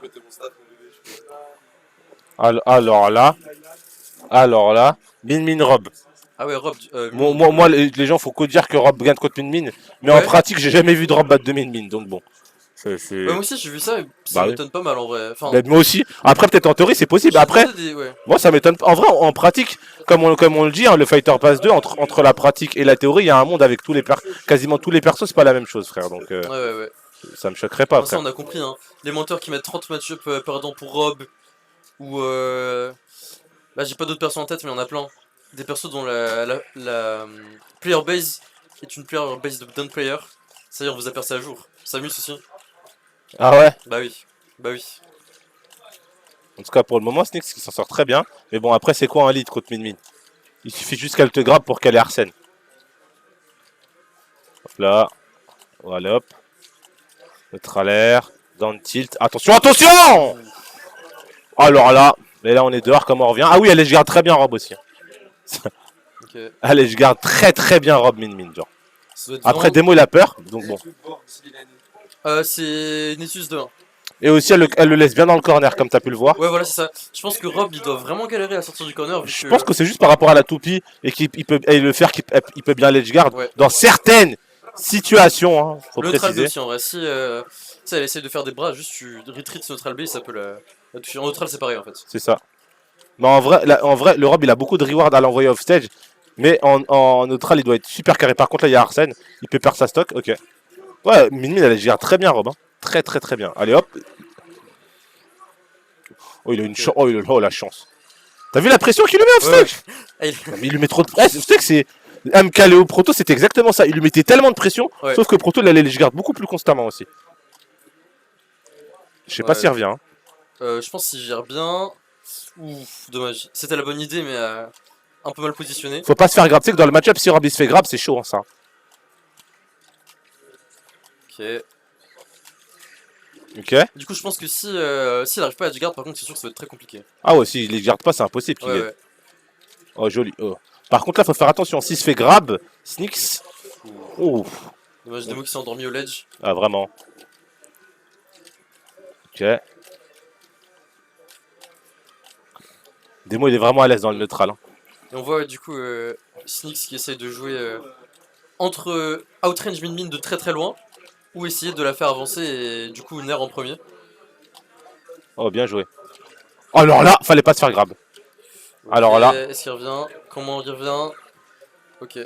mettais mon staff, mon bébé, je peux... Alors là, Min Min Rob. Ah ouais, Rob. Moi, les gens, faut que dire que Rob gagne contre Min Min, mais en Ouais. pratique, j'ai jamais vu de Rob battre de Min Min, donc bon. Ouais, moi aussi j'ai vu ça, et ça Bah oui. m'étonne pas mal en vrai. Enfin, Mais moi aussi. Après, peut-être en théorie, c'est possible. j'ai Après, demandé ouais. moi, ça m'étonne pas. En vrai, en pratique, comme on le dit, hein, le Fighter Pass 2, entre la pratique et la théorie, il y a un monde avec quasiment tous les persos, c'est pas la même chose, frère. Donc, Ouais. ça me choquerait pas, Enfin, ça frère. on a compris, hein. Les menteurs qui mettent 30 match-up perdant pour Rob, ou là j'ai pas d'autres persos en tête, mais il y en a plein. Des persos dont la player base est une player base de down player. Ça y est, on vous a percé à jour. Samus aussi. Ah ouais. Bah oui. En tout cas, pour le moment, Snyx qui s'en sort très bien. Mais bon, après, c'est quoi un lead contre Min Min? Il suffit juste qu'elle te grappe pour qu'elle ait Arsène. Hop là. Voilà, hop. Neutralaire. Down tilt. Attention, attention! Alors là. Mais là, on est dehors, comment on revient? Ah oui, elle je garde très bien Rob aussi. Ok. Allez, je garde très bien Rob Min Min, genre. Ça doit être Après, vraiment- Demo, il a peur, donc bon. c'est Nessus 2. Et aussi, elle le laisse bien dans le corner, comme t'as pu le voir. Ouais, voilà, c'est ça. Je pense que Rob il doit vraiment galérer à sortir du corner. Vu Je pense que c'est juste par rapport à la toupie et qu'il peut et le faire qu'il peut bien l'edge guard Ouais. dans certaines situations, hein, faut Le neutral B préciser. aussi en vrai. Si elle essaye de faire des bras, juste tu retreats neutral B, ça peut la toucher. En neutral, c'est pareil en fait. C'est ça. Mais en vrai, le Rob, il a beaucoup de reward à l'envoyer off stage. Mais en neutral, il doit être super carré. Par contre, là, il y a Arsène. Il peut perdre sa stock. Ok. Ouais, Min Min, elle gère très bien, Rob. Hein. Très bien. Allez, hop. Oh, il a une chance. Oh, la chance. T'as vu la pression qu'il lui met off stage? Ouais. Non, mais il lui met trop de pression. Tu sais que c'est. MK Léo Proto, c'était exactement ça. Il lui mettait tellement de pression. Ouais. Sauf que Proto, il allait les garde beaucoup plus constamment aussi. Je sais pas Ouais. s'il revient. Hein. Je pense qu'il gère bien. Ouf, dommage. C'était la bonne idée, mais un peu mal positionné. Faut pas se faire grab. Tu sais que dans le match-up, si Rob il se fait grab, c'est chaud, hein, ça. Ok. Ok. Du coup, je pense que si s'il arrive pas à edge guard, par contre, c'est sûr que ça va être très compliqué. Ah ouais, s'il les garde pas, c'est impossible qu'il gagne. Ouais. Oh, joli. Oh. Par contre, là, faut faire attention. S'il se fait grab, Snyx. Oh. Dommage, Demo qui s'est endormi au ledge. Ah, vraiment. Ok. Demo, il est vraiment à l'aise dans le neutral. Hein. Et on voit du coup Snyx qui essaye de jouer entre outrange Min Min de très loin, ou essayer de la faire avancer et du coup Nair en premier. Oh, bien joué. Oh, alors là, fallait pas se faire grab. Alors là. Est-ce qu'il revient? Comment il revient? Ok.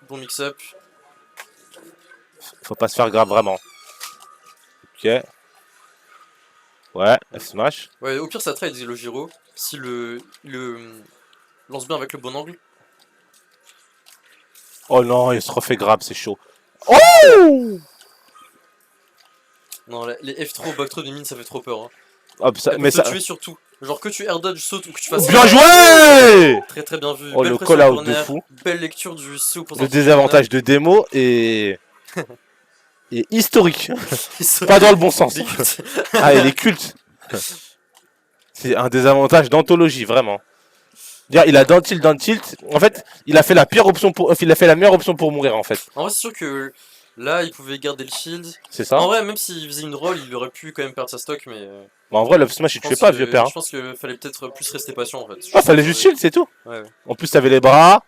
Bon mix-up. Faut pas se faire grab, vraiment. Ok. Ouais, F smash. Ouais, au pire ça trade le gyro. Si le lance bien avec le bon angle. Oh non, il se refait grab, c'est chaud. Oh! Non, les F3 back throw de mine ça fait trop peur. Hein. Hop, ça, Elle mais peut te ça. tuer surtout. Genre que tu air dodge, sautes ou que tu fasses. Bien joué! Très bien vu. Oh, Belle le pression call out corner, de fou. Belle lecture du CO pour Le sortir du désavantage de démo est historique. corner. Pas dans le bon sens. Des cultes. Ah, il est culte. C'est un désavantage d'anthologie, vraiment. Dire, il a down tilt. En fait, il a fait la pire option pour. Il a fait la meilleure option pour mourir, en fait. En vrai, c'est sûr que là, il pouvait garder le shield. C'est ça. En vrai, même s'il faisait une roll, il aurait pu quand même perdre sa stock, mais. Bon, en vrai, le smash, il te fait pas, vieux père. Hein. Je pense qu'il fallait peut-être plus rester patient en fait. Ah, fallait juste shield, c'est tout. Ouais. En plus, t'avais les bras.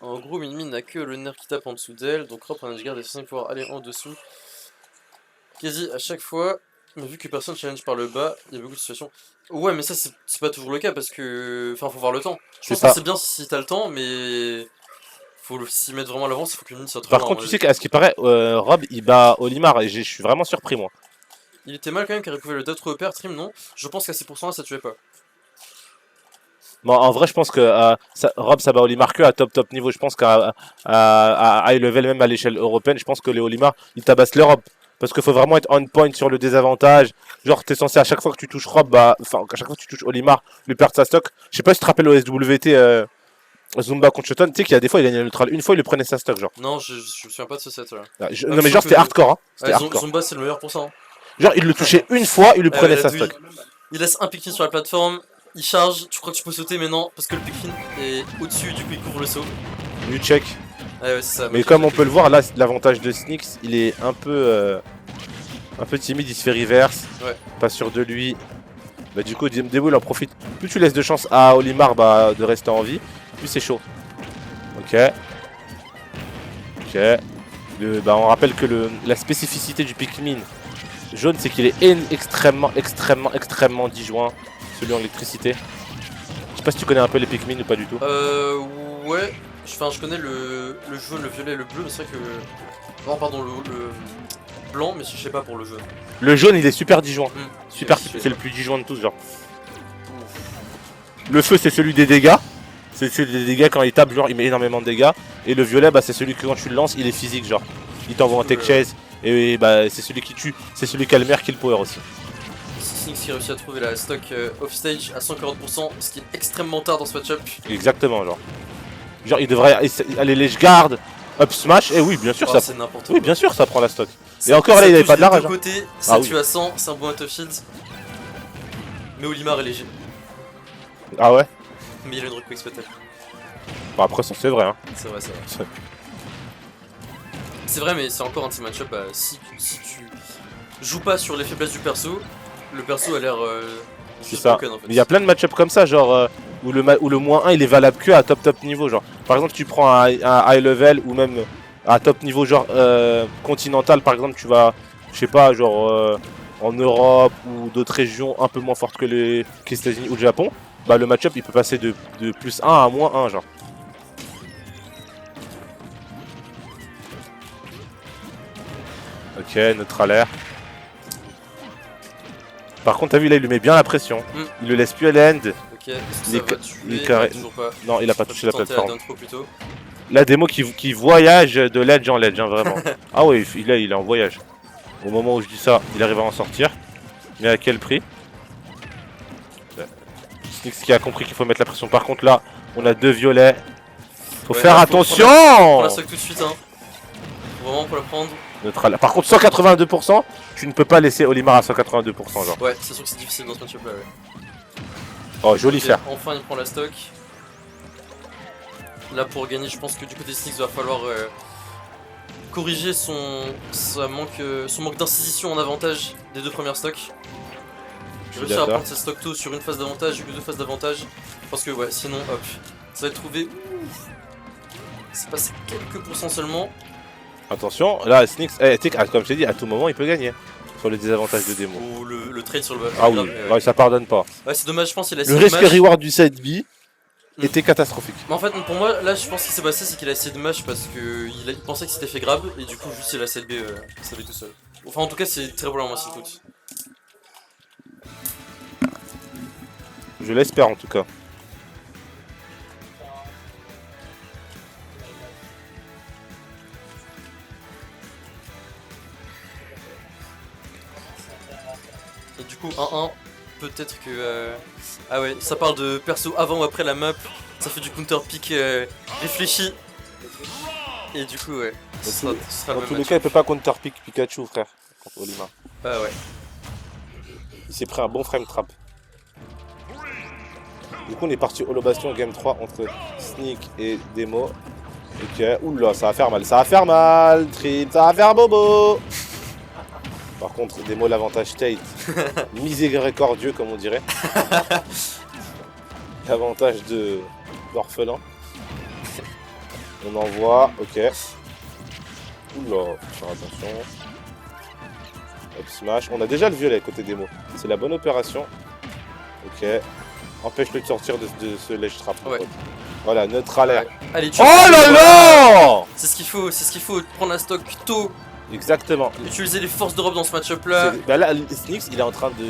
En gros, Min Min n'a que le nerf qui tape en dessous d'elle, donc Rob en edge guard est censé pouvoir aller en dessous. Quasi à chaque fois, mais vu que personne challenge par le bas, il y a beaucoup de situations. Ouais, mais ça, c'est pas toujours le cas parce que. Enfin, faut voir le temps. Je pense que c'est bien si t'as le temps, mais. Faut s'y mettre vraiment à l'avance, il faut que Min Min soit trop Par loin, contre, tu sais qu'à ce qui paraît, Rob, il bat Olimar et je suis vraiment surpris, moi. Il était mal quand même car il pouvait le d'autres repères, Trim non. Je pense qu'à ces pourcents-là, ça tuait pas. Bon, en vrai, je pense que Rob, ça bat Olimar que à top niveau. Je pense qu'à high level, même à l'échelle européenne, je pense que les Olimar, ils tabassent l'Europe. Parce qu'il faut vraiment être on point sur le désavantage. Genre, t'es censé à chaque fois que tu touches Rob, bah, enfin, à chaque fois que tu touches Olimar, lui perdre sa stock. Je sais pas si tu te rappelles au SWT Zumba contre Shoton, tu sais qu'il y a des fois, il gagnait neutral. Une fois, il lui prenait sa stock, genre. Non, je me souviens pas de ce set là. Non, mais genre, c'était hardcore, hein. C'était hardcore. Zumba, c'est le meilleur pour ça. Hein. Genre, il le touchait une fois, il lui prenait sa stock. Il laisse un pick sur la plateforme, il charge, tu crois que tu peux sauter, mais non, parce que le pick est au-dessus, du coup il couvre le saut. Lui check. Ouais, c'est ça. Mais comme on peut le voir, là, l'avantage de Snyx, il est un peu timide, il se fait reverse. Ouais. Pas sûr de lui. Bah, du coup, Demo il en profite. Plus tu laisses de chance à Olimar bah, de rester en vie, plus c'est chaud. Ok. Ok. Bah, on rappelle que la spécificité du Pikmin jaune, c'est qu'il est extrêmement disjoint, celui en électricité. Je sais pas si tu connais un peu les Pikmin ou pas du tout. Ouais. Enfin, je connais le jaune, le violet, le bleu, mais c'est vrai que. Non, pardon, le blanc, mais je sais pas pour le jaune. Le jaune, il est super disjoint. Super, Ouais, c'est le plus disjoint de tous, genre. Le feu, c'est celui des dégâts. C'est celui des dégâts quand il tape, genre, il met énormément de dégâts. Et le violet, bah, c'est celui que quand tu le lances, il est physique, genre. Il t'envoie en tech chase. Et bah, c'est celui qui tue. C'est celui qui a le meilleur kill power aussi. Snyx qui réussit à trouver la stock off-stage à 140%, ce qui est extrêmement tard dans ce match-up. Exactement, genre. Genre, il devrait aller ledge guard, up smash. Et oui, bien sûr, Oh, ça. c'est n'importe Oui, quoi. bien sûr, ça prend la stock. Et encore là, il avait pas de la rage. Côté, Ah ça oui. tue à 100, c'est un bon out of shield. Mais Olimar est léger. Ah ouais. Mais il a une requick spectacle. Bon, après, ça, c'est vrai, hein. C'est vrai, c'est vrai. C'est vrai, mais c'est encore un de ces match-up. Bah, si tu joues pas sur les faiblesses du perso, le perso a l'air. C'est juste ça. broken, en fait. Mais il y a plein de match-up comme ça, genre où le -1 il est valable que à top niveau. Genre, par exemple, tu prends un high level ou même à top niveau, genre continental, par exemple, tu vas, je sais pas, genre en Europe ou d'autres régions un peu moins fortes que les États-Unis ou le Japon. Bah, le match-up il peut passer de +1 à -1, genre. Ok, neutral air. Par contre, t'as vu là, il lui met bien la pression. Il le laisse plus à l'end. Ok, est-ce que Il est ça va il est tuer? carré. Toujours pas. Non, il a pas touché la Tenter plateforme. d'intro plutôt. La démo qui voyage de ledge en ledge, hein, vraiment. Ah oui, il est en voyage. Au moment où je dis ça, il arrive à en sortir. Mais à quel prix? Snyx qui a compris qu'il faut mettre la pression. Par contre, là, on a 2 violets. Faut Ouais, faire là, faut attention. Prends la stock tout de suite, hein. Faut vraiment pour la prendre. Neutral. Par contre, 182%, tu ne peux pas laisser Olimar à 182%, genre. Ouais, c'est sûr que c'est difficile dans ce match-up là, ouais. Oh, joli Ok, faire. enfin, il prend la stock. Là, pour gagner, je pense que du côté Snyx, va falloir corriger son manque d'incision en avantage des 2 premières stocks. Réussir à d'accord. prendre ses stocks tôt sur une phase d'avantage ou 2 phases d'avantage. Parce que, ouais, sinon, hop, ça va être trouvé. C'est passé quelques pourcents seulement. Attention, là, Snyx, comme je t'ai dit, à tout moment, il peut gagner. Sur les désavantages de démo. Ou le trade sur le bas. Ah oui, ouais, ça pardonne pas. Ouais, c'est dommage, je pense qu'il a Le essayé de risque match. reward du side B était catastrophique. Mais en fait, pour moi, là, je pense qu'il s'est passé, c'est qu'il a essayé de match parce qu'il pensait que c'était fait grab et du coup, juste il a CLB tout seul. Enfin, en tout cas, c'est très probablement s'il tout. Je l'espère en tout cas. Et du coup, 1-1, peut-être que. Ah ouais, ça parle de perso avant ou après la map, ça fait du counter pick réfléchi. Et du coup, ouais, ce sera Dans le même tous les match. cas, il peut pas counter pick Pikachu, frère, contre Olimar. Ah ouais. Il s'est pris un bon frame trap. Du coup, on est parti Holo Bastion Game 3 entre Sneak et Demo. Ok, oula, ça va faire mal, ça va faire mal, Trip, ça va faire bobo. Par contre, Demo l'avantage Tate, miséricordieux comme on dirait. L'avantage d'orphelin. On envoie, ok. Oula, faut faire attention. Hop, smash. On a déjà le violet côté démo. C'est la bonne opération. Ok. Empêche-le de sortir de ce ledge trap. Ouais. Voilà, neutral air. Allez, tu Oh là là! C'est ce qu'il faut, prendre la stock tôt, Exactement. utiliser les forces d'Europe dans ce match-up là. Bah là, Snyx, il est en train de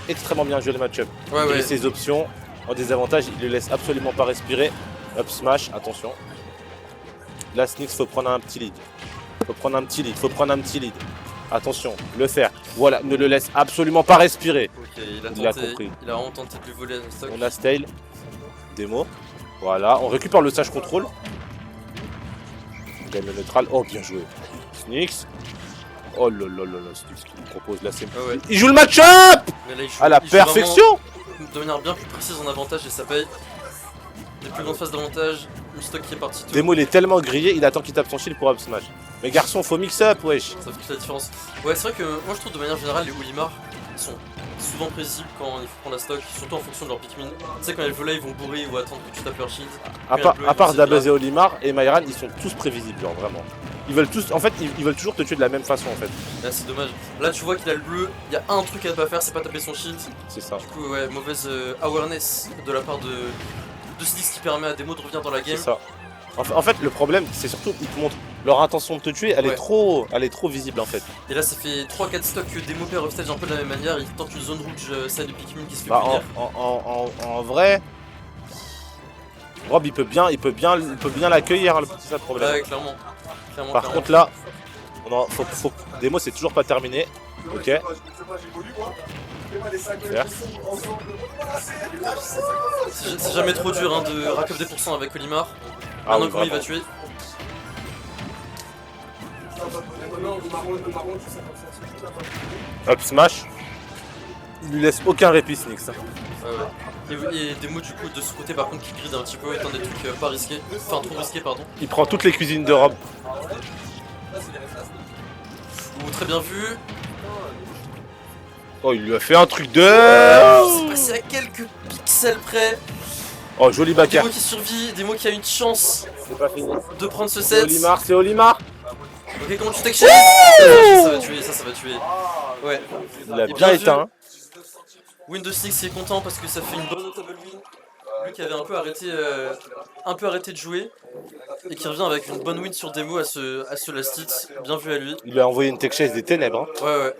extrêmement bien jouer le match-up. Ouais, Il ouais. a ses options. En désavantage, il le laisse absolument pas respirer. Up smash, attention. Là, Snyx, faut prendre un petit lead. Faut prendre un petit lead. Attention, le faire. Voilà, ne le laisse absolument pas respirer. Ok, Il a compris. il a vraiment tenté de lui voler la stock. On a Stale. Démo. Voilà, on récupère le sage contrôle. On gagne le neutral. Oh, bien joué. Snyx. Oh là là là là, Snyx qui nous propose là, c'est. Ah ouais. Il joue le match-up Mais là, il joue, à la il joue perfection. vraiment de manière bien plus précise en avantage et ça paye. Des plus grandes phases d'avantage, Une stock qui est partie tôt. Demo il est tellement grillé, il attend qu'il tape son shield pour up smash. Mais garçon, faut mix up, wesh. Ça fait toute la différence. Ouais, c'est vrai que moi je trouve de manière générale les Olimar ils sont souvent prévisibles quand il faut prendre la stock, surtout en fonction de leur Pikmin. Tu sais, quand elles volent, ils vont bourrer ou attendre que tu tapes leur shield. À part Dabuz et Olimar et Myran, ils sont tous prévisibles, genre vraiment. Ils veulent tous, en fait, ils veulent toujours te tuer de la même façon en fait. Là, c'est dommage. Là, tu vois qu'il a le bleu, il y a un truc à ne pas faire, c'est pas taper son shield. C'est ça. Du coup, ouais, mauvaise awareness de la part de Sliss qui permet à Demo de revenir dans la game. C'est ça. En fait, le problème, c'est surtout qu'ils te montrent leur intention de te tuer, elle est trop visible en fait. Et là, ça fait 3-4 stocks que Demo perd offstage un peu de la même manière. Il tente une zone rouge, celle de Pikmin qui se fait Bah, punir. en vrai, Rob il peut bien l'accueillir, hein, c'est ça le problème. Ouais, clairement. Par contre là, faut Demo c'est toujours pas terminé. Ok. Faire. C'est jamais trop dur hein, de rack up des pourcents avec Olimar. Ah Maintenant oui, comment il va vraiment. tuer. Up smash. Il lui laisse aucun répit Nyx. Et Demo du coup de ce côté par contre qui grid un petit peu étant des trucs pas risqués. Enfin trop risqués pardon. Il prend toutes les cuisines de Rob. Ouh, très bien vu. Oh il lui a fait un truc de... C'est passé à quelques pixels près. Oh joli backer. Demo qui survit, Demo qui a une chance C'est pas fini. de prendre ce C'est set. Olimar, c'est Olimar. Ok, comment tu tech chase ça va tuer, ça va tuer. Ouais. Il a Et bien vu, éteint. Hein. Windows 6 est content parce que ça fait une bonne notable win. Lui qui avait un peu arrêté de jouer et qui revient avec une bonne win sur Demo à ce last hit. Bien vu à lui. Il lui a envoyé une tech chase des ténèbres. Hein. Ouais.